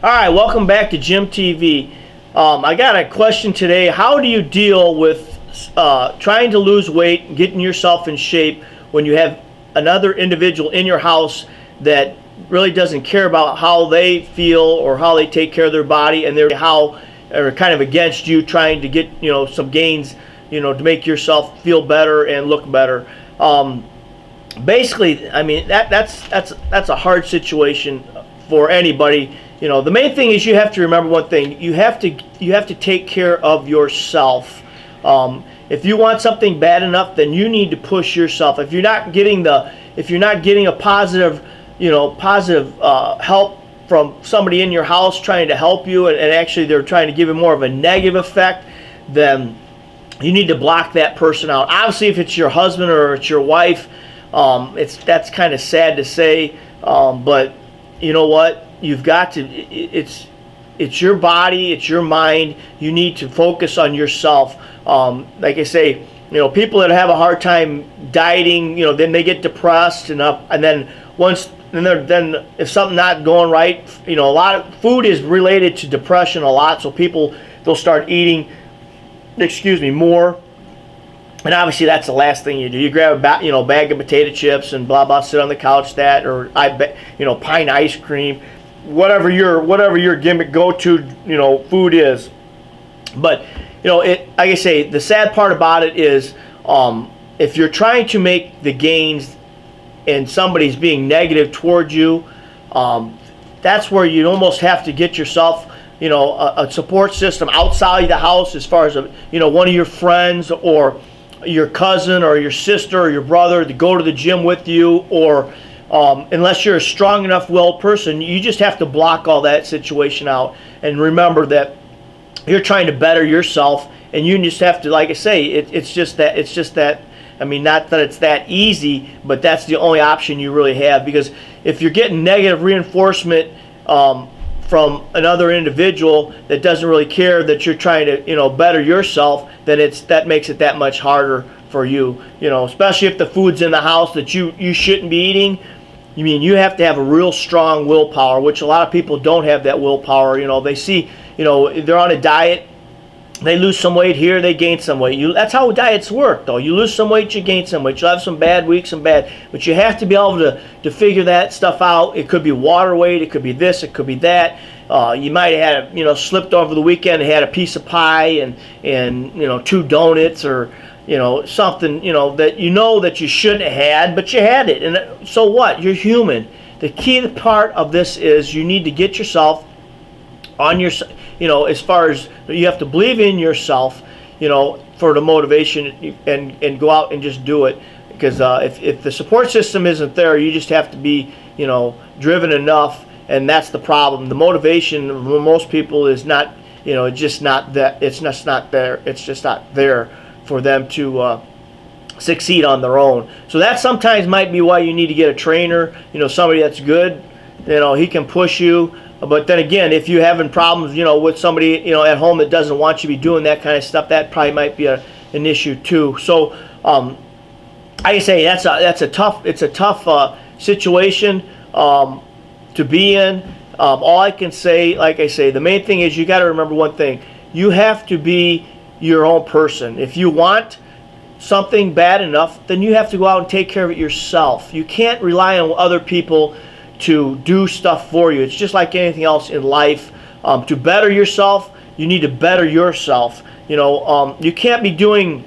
All right, welcome back to Gym TV. I got a question today. How do you deal with trying to lose weight, getting yourself in shape when you have another individual in your house that really doesn't care about how they feel or how they take care of their body, and they're kind of against you trying to get some gains, to make yourself feel better and look better. Basically, I mean that's a hard situation for anybody. The main thing is you have to remember one thing. You have to take care of yourself. If you want something bad enough, then you need to push yourself. If you're not getting a positive help from somebody in your house trying to help you, and actually they're trying to give you more of a negative effect, then you need to block that person out. Obviously, if it's your husband or it's your wife, that's kind of sad to say, but you know what? You've got to. It's your body, it's your mind. You need to focus on yourself. Like I say, people that have a hard time dieting, then they get depressed and then if something not going right, a lot of food is related to depression a lot. So they'll start eating, more. And obviously that's the last thing you do. You grab a bag of potato chips and blah blah, sit on the couch, pint ice cream, whatever your gimmick go-to food is. But like I say, the sad part about it is if you're trying to make the gains and somebody's being negative towards you, that's where you almost have to get yourself a support system outside the house, as far as one of your friends or your cousin or your sister or your brother to go to the gym with you, or unless you're a strong enough willed person, you just have to block all that situation out and remember that you're trying to better yourself, and you just have to, like I say, it's just that I mean, not that it's that easy, but that's the only option you really have. Because if you're getting negative reinforcement from another individual that doesn't really care that you're trying to better yourself, then that makes it that much harder for you. Especially if the food's in the house that you shouldn't be eating. You have to have a real strong willpower, which a lot of people don't have that willpower. They see they're on a diet, they lose some weight here, they gain some weight. That's how diets work, though. You lose some weight, you gain some weight. You'll have some bad weeks, but you have to be able to figure that stuff out. It could be water weight, it could be this, it could be that. You might have had slipped over the weekend and had a piece of pie and 2 donuts, or something that that you shouldn't have had, but you had it. And so what? You're human. The key part of this is you need to get yourself on your, as far as you have to believe in yourself, for the motivation, and go out and just do it. Because if the support system isn't there, you just have to be, driven enough, and that's the problem. The motivation of most people is not, it's just not that. It's just not there. It's just not there for them to succeed on their own. So that sometimes might be why you need to get a trainer, somebody that's good, he can push you. But then again, if you're having problems, with somebody, at home that doesn't want you to be doing that kind of stuff, that probably might be an issue too. So, I say it's a tough situation to be in. All I can say, like I say, the main thing is you got to remember one thing: you have to be your own person. If you want something bad enough, then you have to go out and take care of it yourself. You can't rely on other people to do stuff for you. It's just like anything else in life. To better yourself, you need to better yourself. You can't be doing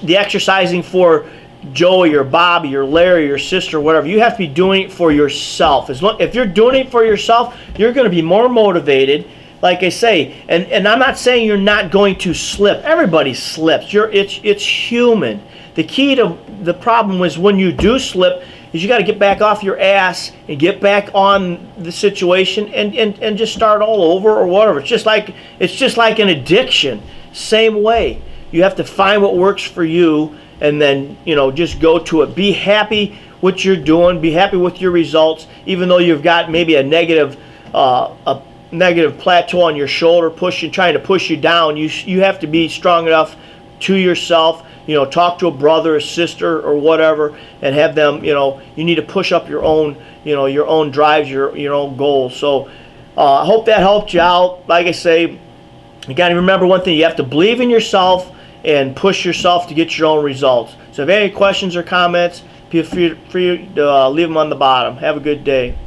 the exercising for Joey or Bobby or Larry or sister or whatever. You have to be doing it for yourself. If you're doing it for yourself, you're going to be more motivated. Like I say, and I'm not saying you're not going to slip. Everybody slips. It's human. The key to the problem is when you do slip, is you got to get back off your ass and get back on the situation and just start all over or whatever. It's just like an addiction. Same way. You have to find what works for you, and then just go to it. Be happy what you're doing. Be happy with your results, even though you've got maybe a negative plateau on your shoulder trying to push you down. You have to be strong enough to yourself. Talk to a brother, a sister, or whatever, and have them. You need to push up your own, your own drives, your own goals. So, I hope that helped you out. Like I say, you got to remember one thing. You have to believe in yourself and push yourself to get your own results. So if you have any questions or comments, feel free to leave them on the bottom. Have a good day.